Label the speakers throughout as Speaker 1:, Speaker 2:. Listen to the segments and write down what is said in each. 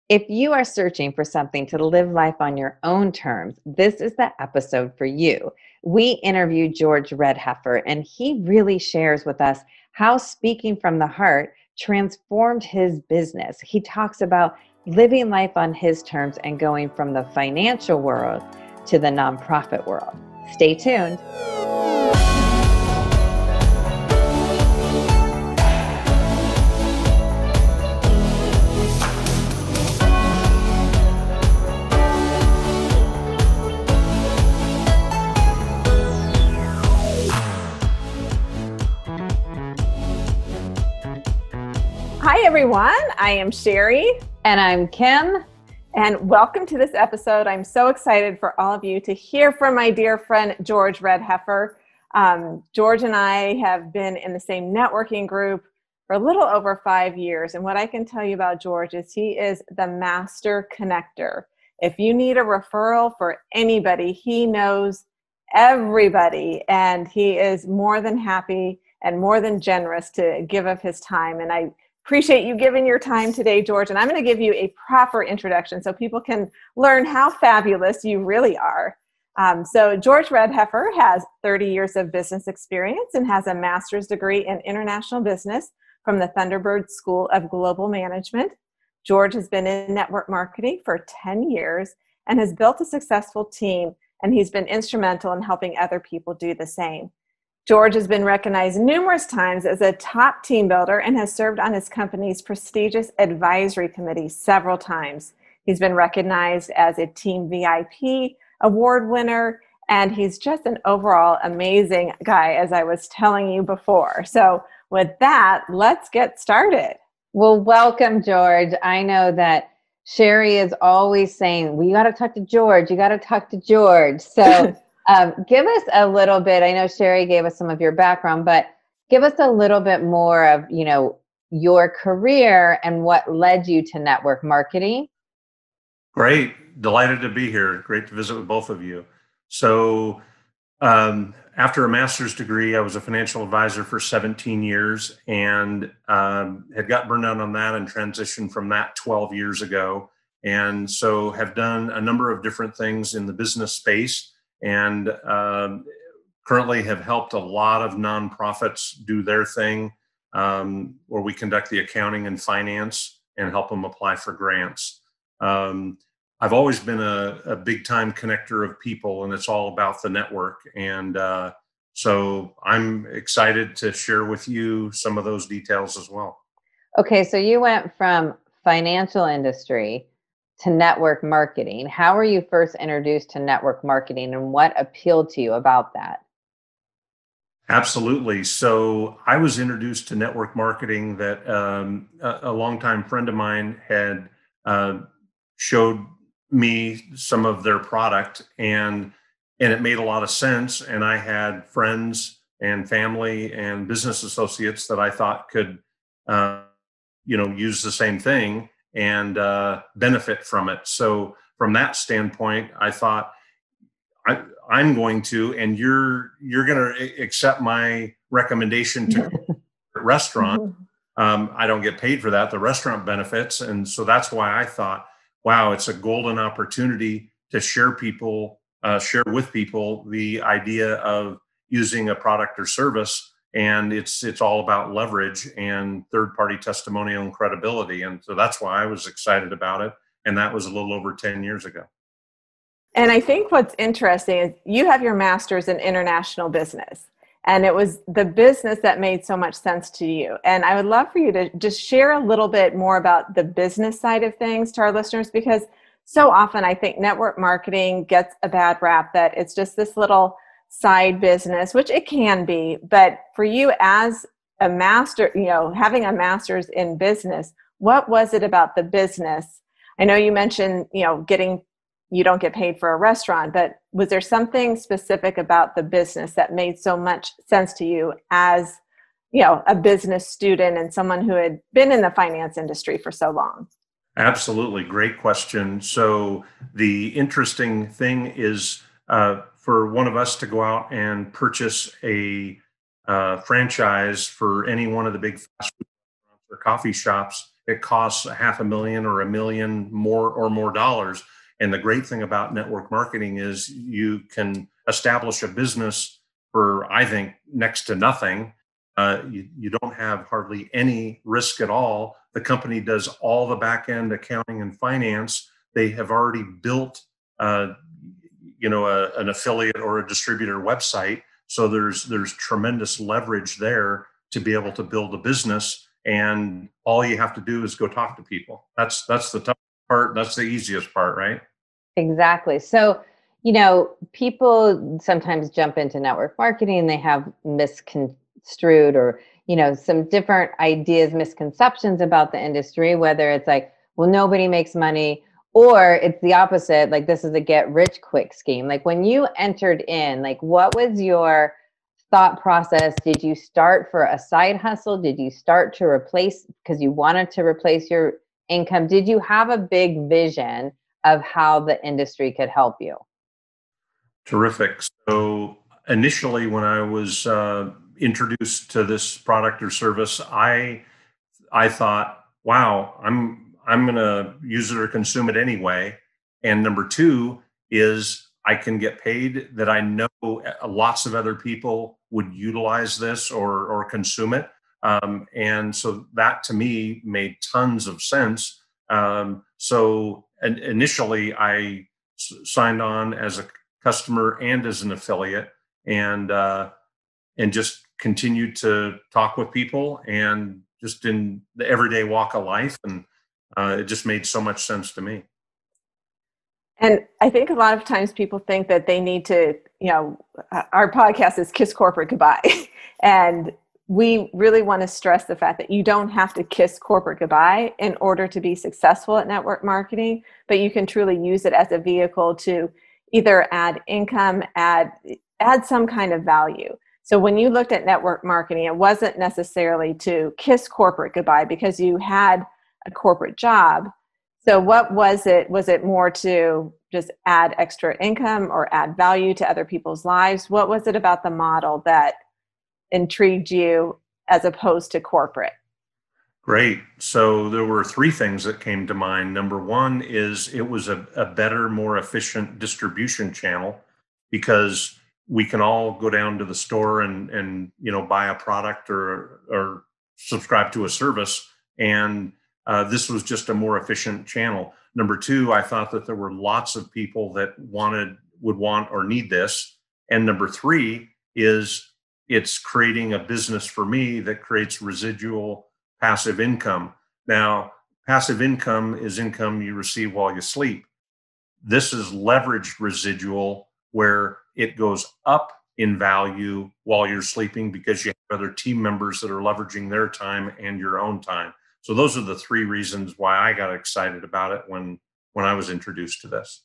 Speaker 1: If you are searching for something to live life on your own terms, this is the episode for you. We interviewed George Redheffer, and he really shares with us how speaking from the heart transformed his business. He talks about living life on his terms and going from the financial world to the nonprofit world. Stay tuned.
Speaker 2: Hi, everyone. I am Shari.
Speaker 1: And I'm Kim.
Speaker 2: And welcome to this episode. I'm so excited for all of you to hear from my dear friend, George Redheffer. George and I have been in the same networking group for a little over 5 years. And what I can tell you about George is he is the master connector. If you need a referral for anybody, he knows everybody. And he is more than happy and more than generous to give of his time. And I appreciate you giving your time today, George. And I'm going to give you a proper introduction so people can learn how fabulous you really are. So George Redheffer has 30 years of business experience and has a master's degree in international business from the Thunderbird School of Global Management. George has been in network marketing for 10 years and has built a successful team, and he's been instrumental in helping other people do the same. George has been recognized numerous times as a top team builder and has served on his company's prestigious advisory committee several times. He's been recognized as a Team VIP award winner, and he's just an overall amazing guy, as I was telling you before. So with that, let's get started.
Speaker 1: Well, welcome, George. I know that Shari is always saying, well, you got to talk to George. You got to talk to George. So give us a little bit. I know Shari gave us some of your background, but give us a little bit more of, your career and what led you to network marketing.
Speaker 3: Great. Delighted to be here. Great to visit with both of you. So after a master's degree, I was a financial advisor for 17 years and had got burned out on that and transitioned from that 12 years ago. And so have done a number of different things in the business space, and currently have helped a lot of nonprofits do their thing, where we conduct the accounting and finance and help them apply for grants. I've always been a big time connector of people, and it's all about the network. And so I'm excited to share with you some of those details as well.
Speaker 1: Okay, so you went from financial industry to network marketing. How were you first introduced to network marketing, and what appealed to you about that?
Speaker 3: Absolutely. So I was introduced to network marketing that a longtime friend of mine had showed me some of their product, and it made a lot of sense. And I had friends and family and business associates that I thought could, use the same thing and benefit from it. So from that standpoint, I thought I'm going to, and you're going to accept my recommendation to a restaurant. I don't get paid for that. The restaurant benefits. And so that's why I thought, wow, it's a golden opportunity to share with people the idea of using a product or service. And it's all about leverage and third-party testimonial and credibility. And so that's why I was excited about it. And that was a little over 10 years ago.
Speaker 2: And I think what's interesting is you have your master's in international business, and it was the business that made so much sense to you. And I would love for you to just share a little bit more about the business side of things to our listeners, because so often I think network marketing gets a bad rap that it's just this little side business, which it can be. But for you as a master, having a master's in business, what was it about the business? I know you mentioned, you don't get paid for a restaurant, but was there something specific about the business that made so much sense to you as, a business student and someone who had been in the finance industry for so long?
Speaker 3: Absolutely. Great question. So the interesting thing is for one of us to go out and purchase a franchise for any one of the big fast food restaurants or coffee shops it costs $500,000 or $1 million more dollars. And the great thing about network marketing is you can establish a business for, I think, next to nothing. You don't have hardly any risk at all. The company does all the back end accounting and finance. They have already built, an affiliate or a distributor website. So there's tremendous leverage there to be able to build a business. And all you have to do is go talk to people. That's the tough part. That's the easiest part, right?
Speaker 1: Exactly. So, people sometimes jump into network marketing and they have misconstrued or, some different ideas, misconceptions about the industry, whether it's like, well, nobody makes money, or it's the opposite. Like, this is a get rich quick scheme. Like, when you entered in, like, what was your thought process? Did you start for a side hustle? Did you start to replace because you wanted to replace your income? Did you have a big vision of how the industry could help you?
Speaker 3: Terrific. So initially, when I was introduced to this product or service, I thought, wow, I'm going to use it or consume it anyway. And number two is I can get paid that I know lots of other people would utilize this or consume it. And so that to me made tons of sense. So initially I signed on as a customer and as an affiliate, and just continued to talk with people and just in the everyday walk of life. And it just made so much sense to me.
Speaker 2: And I think a lot of times people think that they need to, our podcast is Kiss Corporate Goodbye. And we really want to stress the fact that you don't have to kiss corporate goodbye in order to be successful at network marketing, but you can truly use it as a vehicle to either add income, add some kind of value. So when you looked at network marketing, it wasn't necessarily to kiss corporate goodbye because you had a corporate job. So what was it? Was it more to just add extra income or add value to other people's lives? What was it about the model that intrigued you as opposed to corporate?
Speaker 3: Great. So there were three things that came to mind. Number one is it was a better, more efficient distribution channel because we can all go down to the store and buy a product or subscribe to a service. And this was just a more efficient channel. Number two, I thought that there were lots of people that would want or need this. And number three is it's creating a business for me that creates residual passive income. Now, passive income is income you receive while you sleep. This is leveraged residual where it goes up in value while you're sleeping because you have other team members that are leveraging their time and your own time. So those are the three reasons why I got excited about it when I was introduced to this.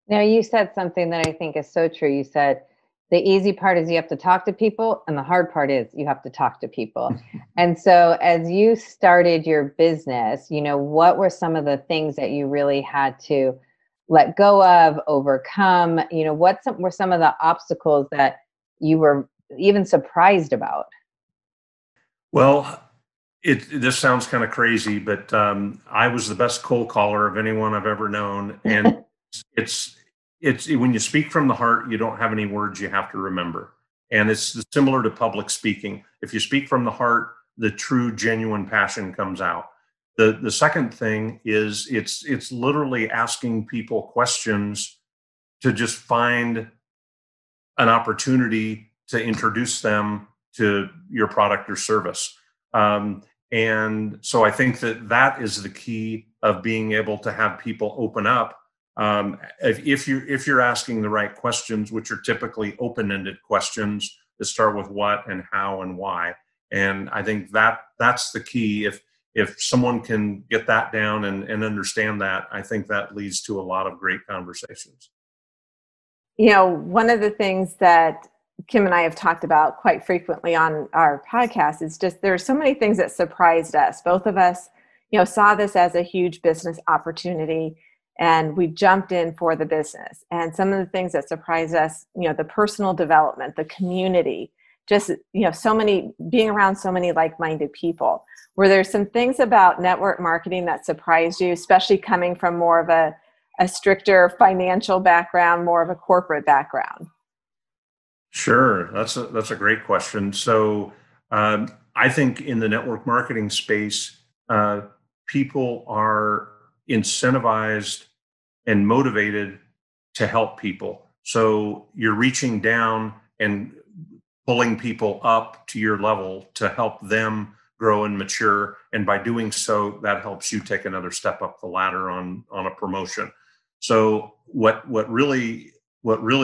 Speaker 1: Now, you said something that I think is so true. You said the easy part is you have to talk to people, and the hard part is you have to talk to people. And so as you started your business, what were some of the things that you really had to let go of, overcome? What were some of the obstacles that you were even surprised about?
Speaker 3: Well, this sounds kind of crazy, but I was the best cold caller of anyone I've ever known. And it's when you speak from the heart, you don't have any words you have to remember. And it's similar to public speaking. If you speak from the heart, the true, genuine passion comes out. The second thing is it's literally asking people questions to just find an opportunity to introduce them to your product or service. And so I think that is the key of being able to have people open up. If you're asking the right questions, which are typically open-ended questions that start with what and how and why. And I think that's the key. If someone can get that down and understand that, I think that leads to a lot of great conversations.
Speaker 2: One of the things that Kim and I have talked about quite frequently on our podcast is just there are so many things that surprised us. Both of us, saw this as a huge business opportunity, and we jumped in for the business. And some of the things that surprised us, the personal development, the community, just, being around so many like-minded people. Were there some things about network marketing that surprised you, especially coming from more of a stricter financial background, more of a corporate background?
Speaker 3: Sure, that's a great question. So I think in the network marketing space, people are incentivized and motivated to help people. So you're reaching down and pulling people up to your level to help them grow and mature. And by doing so, that helps you take another step up the ladder on a promotion. So what really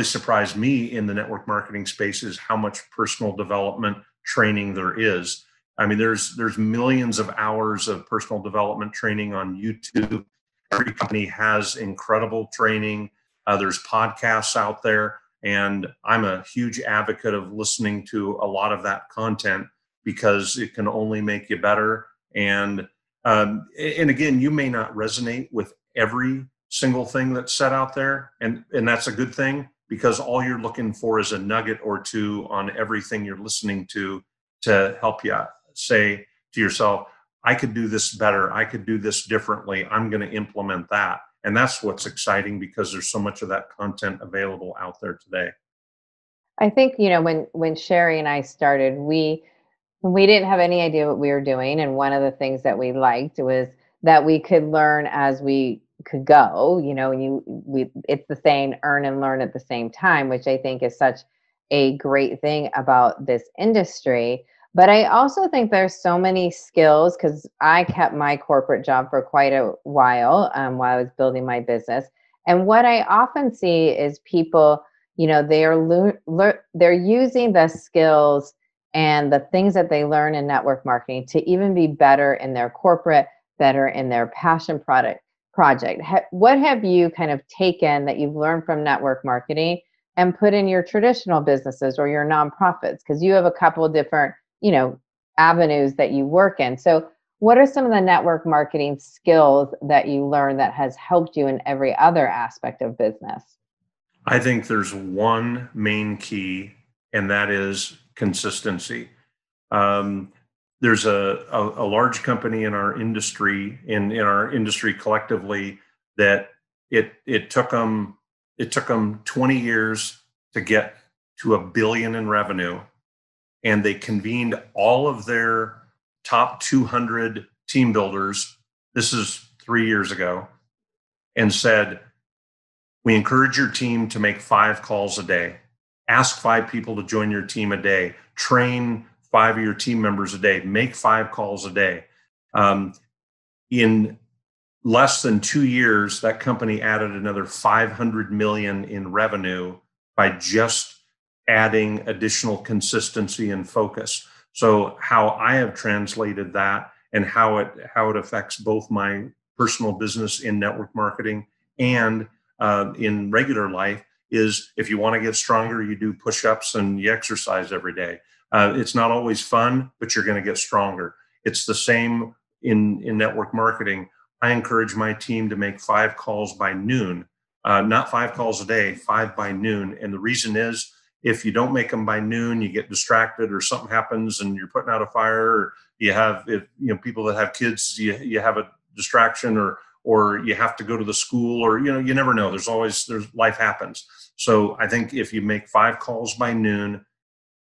Speaker 3: surprised me in the network marketing space is how much personal development training there is. I mean, there's millions of hours of personal development training on YouTube. Every company has incredible training. There's podcasts out there, and I'm a huge advocate of listening to a lot of that content because it can only make you better. And again, you may not resonate with every single thing that's said out there, and that's a good thing, because all you're looking for is a nugget or two on everything you're listening to help you say to yourself, I could do this better, I could do this differently, I'm going to implement that. And that's what's exciting, because there's so much of that content available out there today.
Speaker 1: I think, when Shari and I started, we didn't have any idea what we were doing. And one of the things that we liked was that we could learn as we could go, it's the saying, earn and learn at the same time, which I think is such a great thing about this industry. But I also think there's so many skills, because I kept my corporate job for quite a while I was building my business. And what I often see is people, they're using the skills and the things that they learn in network marketing to even be better in their corporate, better in their passion project. What have you kind of taken that you've learned from network marketing and put in your traditional businesses or your nonprofits? Because you have a couple of different, avenues that you work in. So what are some of the network marketing skills that you learned that has helped you in every other aspect of business?
Speaker 3: I think there's one main key, and that is consistency. There's a large company in our industry, in our industry collectively, that it took them 20 years to get to $1 billion in revenue, and they convened all of their top 200 team builders. This is 3 years ago, and said, we encourage your team to make 5 calls a day. Ask 5 people to join your team a day. Train 5 of your team members a day. Make 5 calls a day. In less than 2 years, that company added another $500 million in revenue by just adding additional consistency and focus. So how I have translated that, and how it affects both my personal business in network marketing and in regular life, is if you want to get stronger, you do push-ups and you exercise every day. It's not always fun, but you're going to get stronger. It's the same in network marketing. I encourage my team to make 5 calls by noon, not 5 calls a day, 5 by noon. And the reason is, if you don't make them by noon, you get distracted, or something happens and you're putting out a fire, or you have, people that have kids, you have a distraction, or you have to go to the school, or, you never know. There's life happens. So I think if you make 5 calls by noon,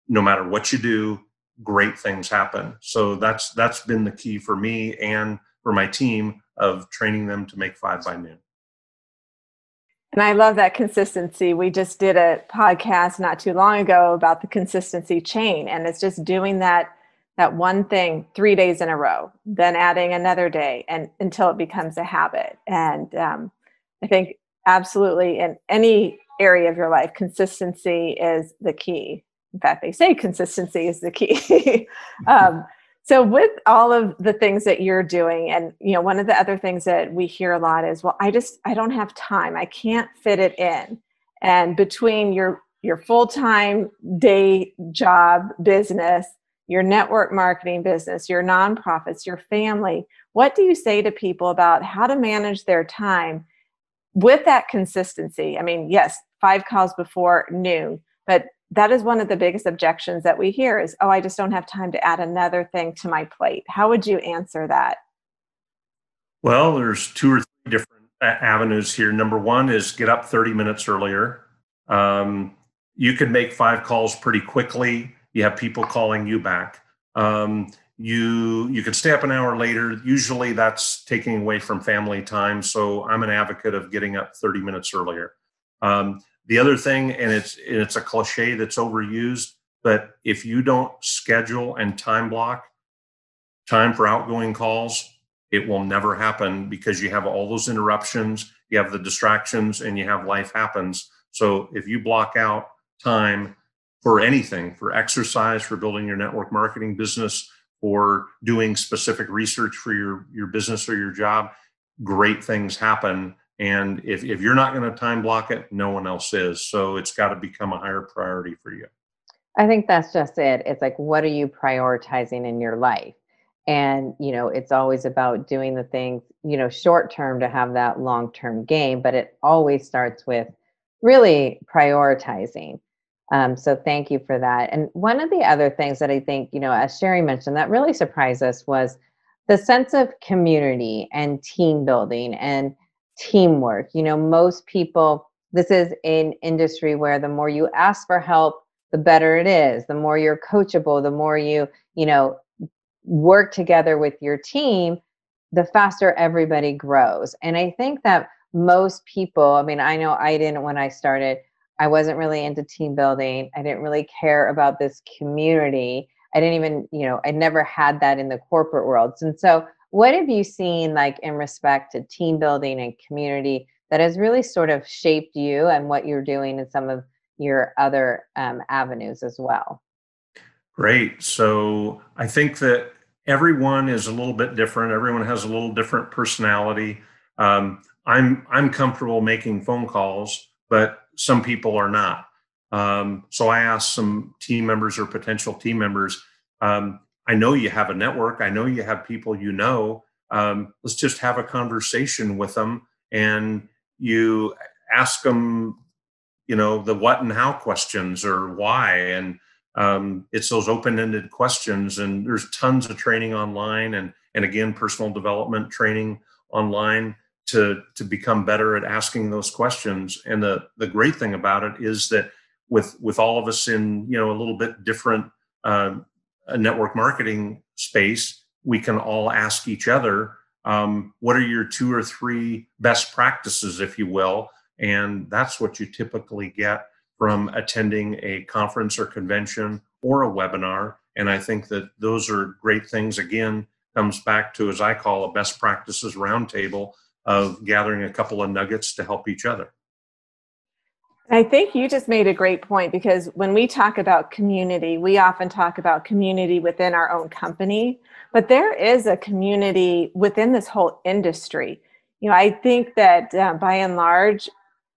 Speaker 3: no matter what you do, great things happen. So that's been the key for me and for my team, of training them to make 5 by noon.
Speaker 2: And I love that consistency. We just did a podcast not too long ago about the consistency chain. And it's just doing that one thing 3 days in a row, then adding another day, and until it becomes a habit. And I think absolutely in any area of your life, consistency is the key. In fact, they say consistency is the key. So with all of the things that you're doing, and one of the other things that we hear a lot is, well, I don't have time. I can't fit it in. And between your full-time day job business, your network marketing business, your nonprofits, your family, what do you say to people about how to manage their time with that consistency? I mean, yes, 5 calls before noon, but that is one of the biggest objections that we hear is, oh, I just don't have time to add another thing to my plate. How would you answer that?
Speaker 3: Well, there's two or three different avenues here. Number one is get up 30 minutes earlier. You can make 5 calls pretty quickly. You have people calling you back. You could stay up an hour later. Usually that's taking away from family time. So I'm an advocate of getting up 30 minutes earlier. The other thing, and it's a cliche that's overused, but if you don't schedule and time block time for outgoing calls, it will never happen because you have all those interruptions, you have the distractions, and you have life happens. So if you block out time for anything, for exercise, for building your network marketing business, or doing specific research for your business or your job, great things happen. And if you're not going to time block it, no one else is. So it's got to become a higher priority for you.
Speaker 1: I think that's just it. It's like, what are you prioritizing in your life? And, it's always about doing the things, short term to have that long term gain, but it always starts with really prioritizing. So thank you for that. And one of the other things that I think, as Shari mentioned, that really surprised us was the sense of community and team building and teamwork. Most people, this is an industry where the more you ask for help, the better it is. The more you're coachable, the more you work together with your team, the faster everybody grows. And I think that most people, I know I didn't when I started, I wasn't really into team building. I didn't really care about this community. I didn't even, I never had that in the corporate world. And so what have you seen like in respect to team building and community that has really sort of shaped you and what you're doing in some of your other avenues as well?
Speaker 3: Great. So I think that everyone is a little bit different. Everyone has a little different personality. I'm comfortable making phone calls, but some people are not. So I asked some team members or potential team members, I know you have a network. I know you have people let's just have a conversation with them, and you ask them the what and how questions or why. And it's those open-ended questions. And there's tons of training online and again, personal development training online to become better at asking those questions. And the great thing about it is that with all of us in, a little bit different network marketing space, we can all ask each other, what are your 2 or 3 best practices, if you will? And that's what you typically get from attending a conference or convention or a webinar. And I think that those are great things. Again, comes back to, as I call, a best practices roundtable of gathering a couple of nuggets to help each other.
Speaker 2: I think you just made a great point, because when we talk about community, we often talk about community within our own company, but there is a community within this whole industry. I think that by and large,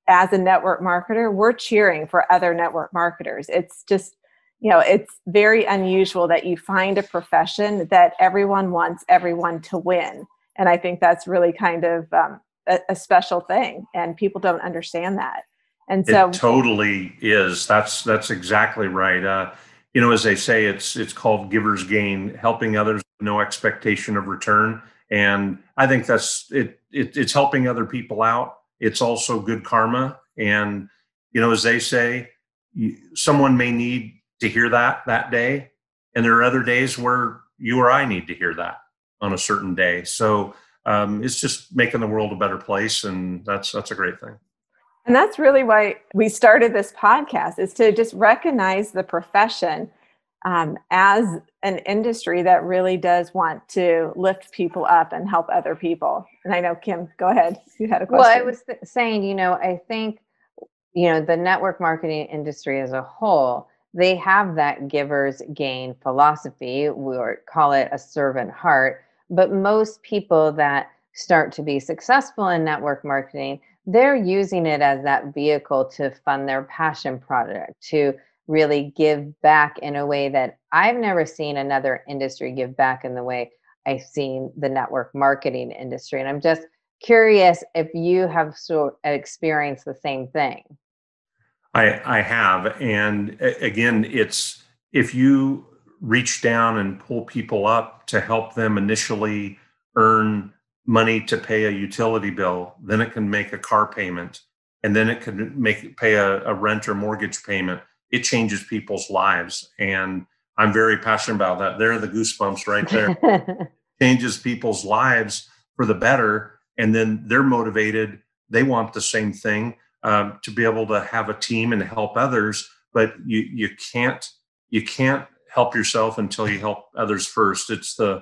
Speaker 2: as a network marketer, we're cheering for other network marketers. It's just, it's very unusual that you find a profession that everyone wants everyone to win. And I think that's really kind of a special thing, and people don't understand that. And so
Speaker 3: it totally is. That's exactly right. As they say, it's called giver's gain, helping others with no expectation of return. And I think that's it. It's helping other people out. It's also good karma. And, as they say, someone may need to hear that day. And there are other days where you or I need to hear that on a certain day. So it's just making the world a better place. And that's a great thing.
Speaker 2: And that's really why we started this podcast, is to just recognize the profession as an industry that really does want to lift people up and help other people. And I know, Kim, go ahead. You had a question.
Speaker 1: Well, I was saying, I think, the network marketing industry as a whole, they have that giver's gain philosophy. We call it a servant heart. But most people that start to be successful in network marketing, they're using it as that vehicle to fund their passion project, to really give back in a way that I've never seen another industry give back in the way I've seen the network marketing industry. And I'm just curious if you have sort of experienced the same thing.
Speaker 3: I have. And again, it's if you reach down and pull people up to help them initially earn money to pay a utility bill, then it can make a car payment, and then it can pay a rent or mortgage payment. It changes people's lives. And I'm very passionate about that. There are the goosebumps right there. Changes people's lives for the better. And then they're motivated. They want the same thing, to be able to have a team and help others. But you can't help yourself until you help others first. It's the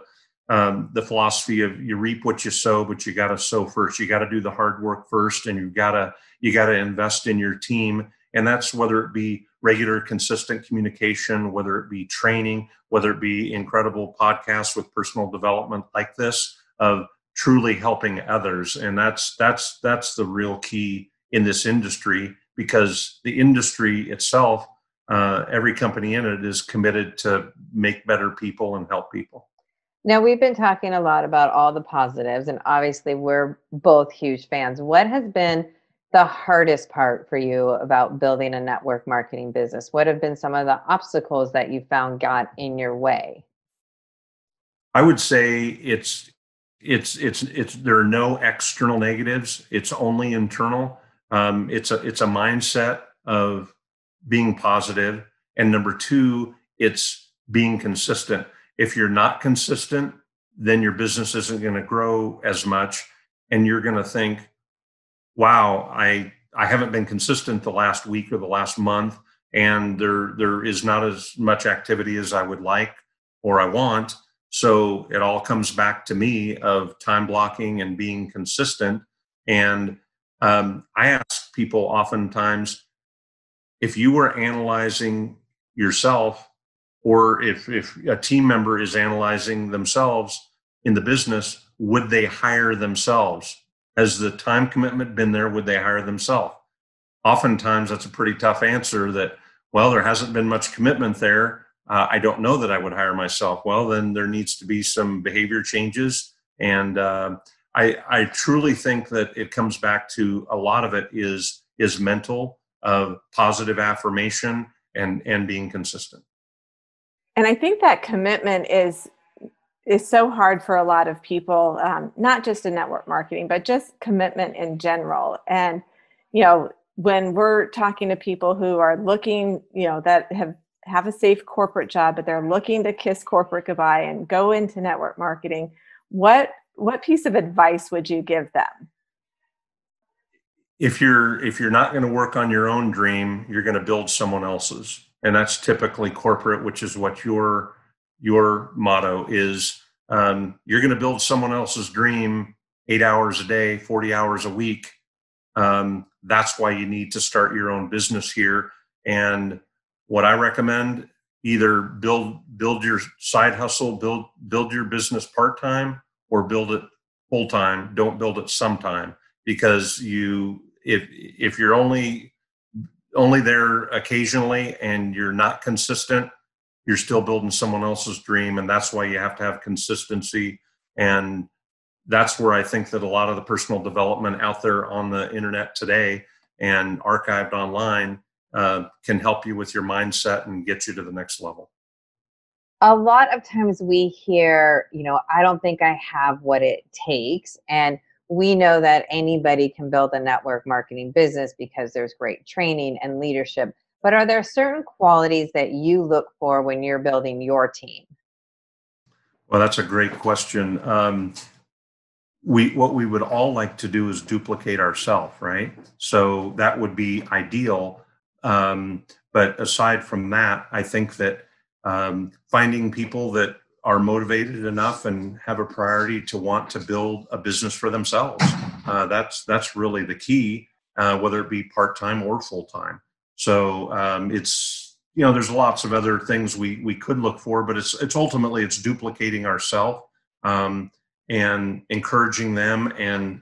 Speaker 3: philosophy of you reap what you sow, but you got to sow first. You got to do the hard work first, and you got to invest in your team. And that's whether it be regular, consistent communication, whether it be training, whether it be incredible podcasts with personal development like this, of truly helping others. And that's the real key in this industry, because the industry itself, every company in it is committed to make better people and help people.
Speaker 1: Now, we've been talking a lot about all the positives, and obviously we're both huge fans. What has been the hardest part for you about building a network marketing business? What have been some of the obstacles that you found got in your way?
Speaker 3: I would say it's there are no external negatives. It's only internal. It's a mindset of being positive. And number two, it's being consistent. If you're not consistent, then your business isn't going to grow as much. And you're going to think, wow, I haven't been consistent the last week or the last month, and there is not as much activity as I would like or I want. So it all comes back to me of time blocking and being consistent. And I ask people oftentimes, if you were analyzing yourself, or if a team member is analyzing themselves in the business, would they hire themselves? Has the time commitment been there? Would they hire themselves? Oftentimes that's a pretty tough answer, that, well, there hasn't been much commitment there. I don't know that I would hire myself. Well, then there needs to be some behavior changes. And I truly think that it comes back to, a lot of it is mental, of positive affirmation and being consistent.
Speaker 2: And I think that commitment is so hard for a lot of people, not just in network marketing, but just commitment in general. And, when we're talking to people who are looking, that have a safe corporate job, but they're looking to kiss corporate goodbye and go into network marketing, what piece of advice would you give them?
Speaker 3: If you're not going to work on your own dream, you're going to build someone else's. And that's typically corporate, which is what your motto is. You're going to build someone else's dream 8 hours a day, 40 hours a week. That's why you need to start your own business here. And what I recommend, either build your side hustle, build your business part-time, or build it full-time. Don't build it sometime, because if you're only there occasionally and you're not consistent, you're still building someone else's dream. And that's why you have to have consistency. And that's where I think that a lot of the personal development out there on the internet today and archived online can help you with your mindset and get you to the next level.
Speaker 1: A lot of times we hear, I don't think I have what it takes. And we know that anybody can build a network marketing business because there's great training and leadership. But are there certain qualities that you look for when you're building your team?
Speaker 3: Well, that's a great question. What we would all like to do is duplicate ourselves, right? So that would be ideal. But aside from that, I think that finding people that are motivated enough and have a priority to want to build a business for themselves, that's really the key, whether it be part-time or full-time. So it's, there's lots of other things we could look for, but it's ultimately duplicating ourselves, and encouraging them, and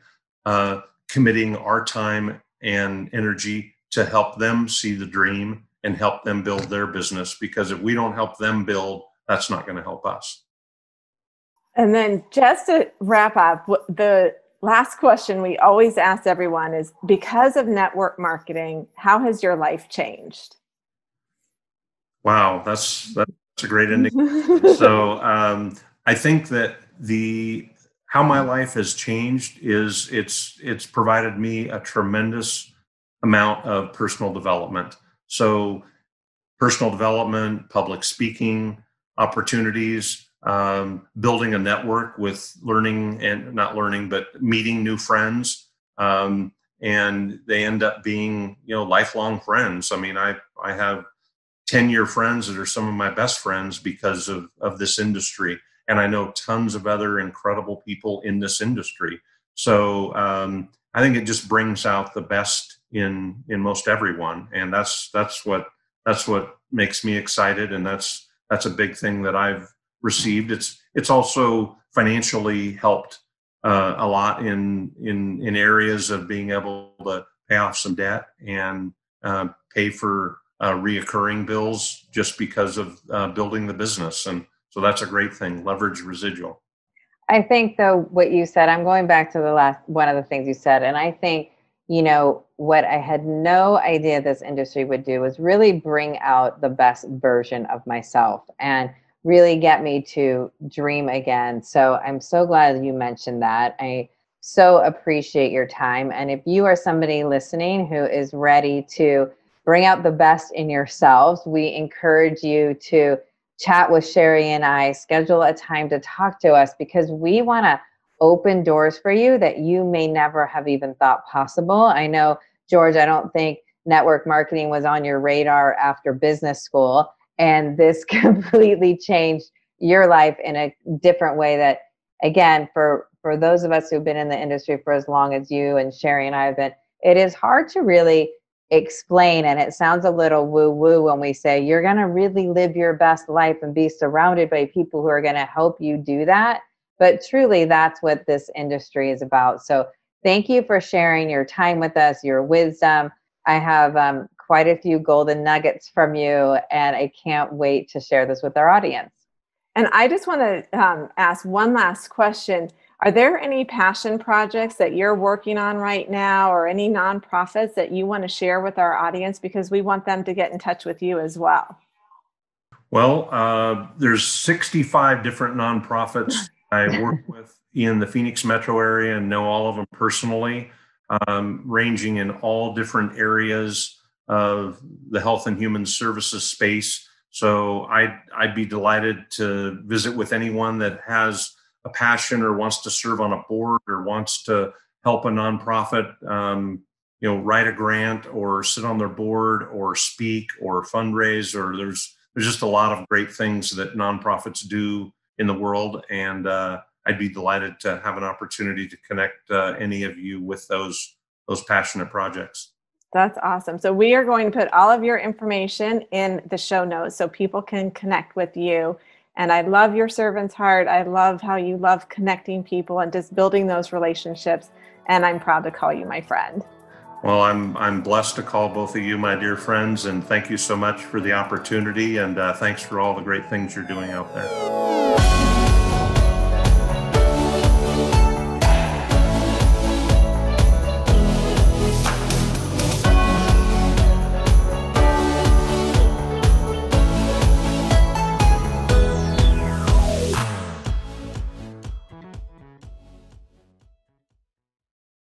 Speaker 3: committing our time and energy to help them see the dream and help them build their business. Because if we don't help them build, that's not going to help us.
Speaker 2: And then just to wrap up, the last question we always ask everyone is, because of network marketing, how has your life changed?
Speaker 3: Wow, that's a great ending. So I think that how my life has changed is it's provided me a tremendous amount of personal development. So personal development, public speaking opportunities, building a network with learning and not learning, but meeting new friends. And they end up being, lifelong friends. I mean, I have 10-year friends that are some of my best friends because of this industry. And I know tons of other incredible people in this industry. So I think it just brings out the best in most everyone. And that's what makes me excited. And that's a big thing that I've received. It's also financially helped a lot in areas of being able to pay off some debt and pay for reoccurring bills just because of building the business. And so that's a great thing, leverage residual.
Speaker 1: I think, though, what you said, I'm going back to one of the things you said, and I think, what I had no idea this industry would do was really bring out the best version of myself and really get me to dream again. So I'm so glad you mentioned that. I so appreciate your time. And if you are somebody listening who is ready to bring out the best in yourselves, we encourage you to chat with Shari and I, schedule a time to talk to us, because we want to open doors for you that you may never have even thought possible. I know, George, I don't think network marketing was on your radar after business school, and this completely changed your life in a different way that, again, for those of us who've been in the industry for as long as you and Shari and I have been, it is hard to really explain, and it sounds a little woo-woo when we say you're going to really live your best life and be surrounded by people who are going to help you do that. But truly, that's what this industry is about. So thank you for sharing your time with us, your wisdom. I have quite a few golden nuggets from you, and I can't wait to share this with our audience.
Speaker 2: And I just want to ask one last question. Are there any passion projects that you're working on right now, or any nonprofits that you want to share with our audience? Because we want them to get in touch with you as well.
Speaker 3: Well, there's 65 different nonprofits I work with in the Phoenix metro area and know all of them personally, ranging in all different areas of the health and human services space. So I'd be delighted to visit with anyone that has a passion or wants to serve on a board or wants to help a nonprofit, write a grant or sit on their board or speak or fundraise, or there's just a lot of great things that nonprofits do in the world. And I'd be delighted to have an opportunity to connect any of you with those passionate projects.
Speaker 2: That's awesome. So we are going to put all of your information in the show notes so people can connect with you. And I love your servant's heart. I love how you love connecting people and just building those relationships. And I'm proud to call you my friend.
Speaker 3: Well, I'm blessed to call both of you my dear friends, and thank you so much for the opportunity, and thanks for all the great things you're doing out there.